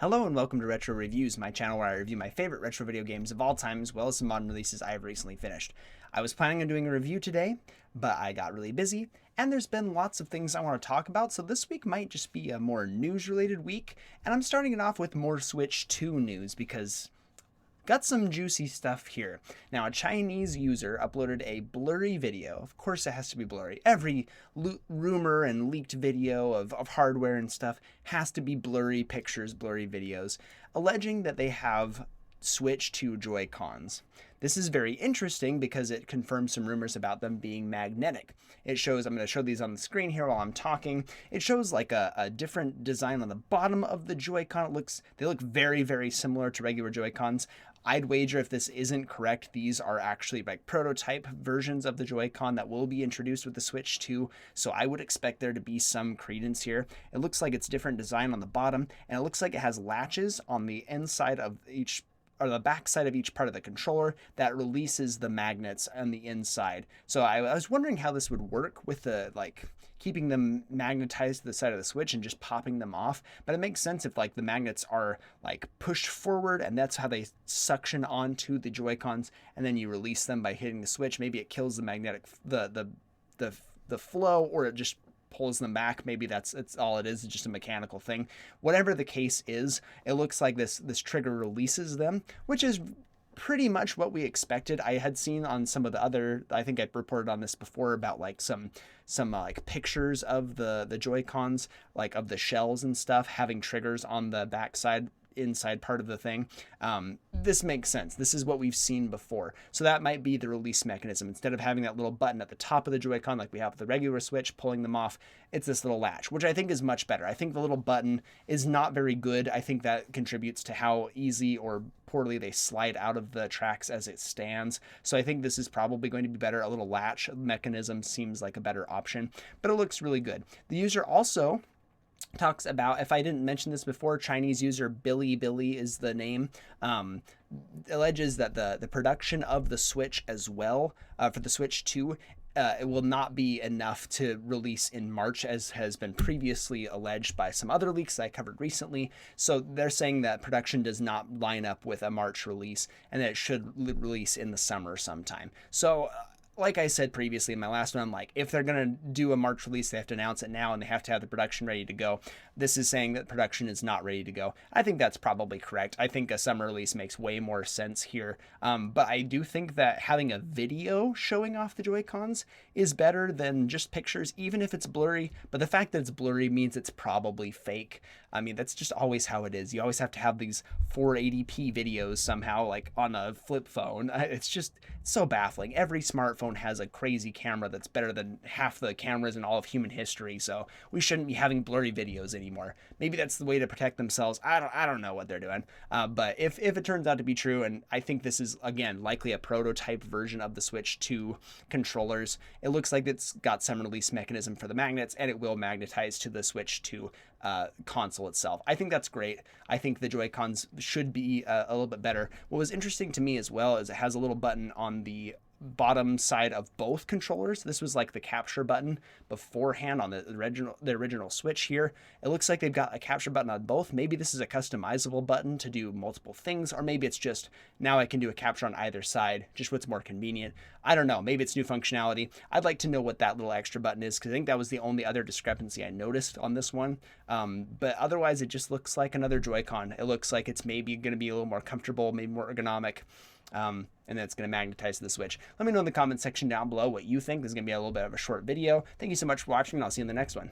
Hello and welcome to Retro Reviews, my channel where I review my favorite retro video games of all time as well as some modern releases I have recently finished. I was planning on doing a review today, but I got really busy, and there's been lots of things I want to talk about, so this week might just be a more news-related week, and I'm starting it off with more Switch 2 news because got some juicy stuff here. Now, a Chinese user uploaded a blurry video. Of course, it has to be blurry. Every rumor and leaked video of hardware and stuff has to be blurry pictures, blurry videos, alleging that they have Switch 2 Joy-Cons. This is very interesting because it confirms some rumors about them being magnetic. It shows, I'm going to show these on the screen here while I'm talking. It shows like a different design on the bottom of the Joy-Con. They look very, very similar to regular Joy-Cons. I'd wager if this isn't correct, these are actually like prototype versions of the Joy-Con that will be introduced with the Switch 2, so I would expect there to be some credence here. It looks like it's different design on the bottom, and it looks like it has latches on the inside of each, or the back side of each part of the controller that releases the magnets on the inside. So I was wondering how this would work with the, like, keeping them magnetized to the side of the Switch and just popping them off. But it makes sense if like the magnets are like pushed forward and that's how they suction onto the Joy-Cons, and then you release them by hitting the Switch. Maybe it kills the magnetic the flow, or it just pulls them back. Maybe that's all it is. It's just a mechanical thing. Whatever the case is, it looks like this trigger releases them, which is pretty much what we expected. I had seen on some of the other, I think I reported on this before about like some like pictures of the Joy-Cons, like of the shells and stuff having triggers on the backside inside part of the thing. This makes sense. This is what we've seen before. So that might be the release mechanism. Instead of having that little button at the top of the Joy-Con like we have with the regular Switch, pulling them off, it's this little latch, which I think is much better. I think the little button is not very good. I think that contributes to how easy or poorly they slide out of the tracks as it stands. So I think this is probably going to be better. A little latch mechanism seems like a better option, but it looks really good. The user also talks about, if I didn't mention this before, Chinese user Billy is the name, alleges that the production of the Switch as well, for the Switch 2, it will not be enough to release in March, as has been previously alleged by some other leaks I covered recently. So they're saying that production does not line up with a March release and that it should release in the summer sometime. So like I said previously in my last one, I'm like, if they're going to do a March release, they have to announce it now and they have to have the production ready to go. This is saying that production is not ready to go. I think that's probably correct. I think a summer release makes way more sense here. But I do think that having a video showing off the Joy-Cons is better than just pictures, even if it's blurry. But the fact that it's blurry means it's probably fake. I mean, that's just always how it is. You always have to have these 480p videos somehow, like on a flip phone. It's just so baffling. Every smartphone has a crazy camera that's better than half the cameras in all of human history, so we shouldn't be having blurry videos anymore. Maybe that's the way to protect themselves. I don't know what they're doing. But if it turns out to be true, and I think this is, again, likely a prototype version of the Switch 2 controllers, it looks like it's got some release mechanism for the magnets, and it will magnetize to the Switch 2 console itself. I think that's great. I think the Joy-Cons should be a little bit better. What was interesting to me as well is it has a little button on the bottom side of both controllers. This was like the capture button beforehand on the original Switch. Here it looks like they've got a capture button on both. Maybe this is a customizable button to do multiple things, or maybe it's just now I can do a capture on either side, just what's more convenient. I don't know. Maybe it's new functionality. I'd like to know what that little extra button is, because I think that was the only other discrepancy I noticed on this one. But otherwise it just looks like another Joy-Con. It looks like it's maybe going to be a little more comfortable, maybe more ergonomic. And then it's going to magnetize the Switch. Let me know in the comment section down below what you think. This is going to be a little bit of a short video. Thank you so much for watching, and I'll see you in the next one.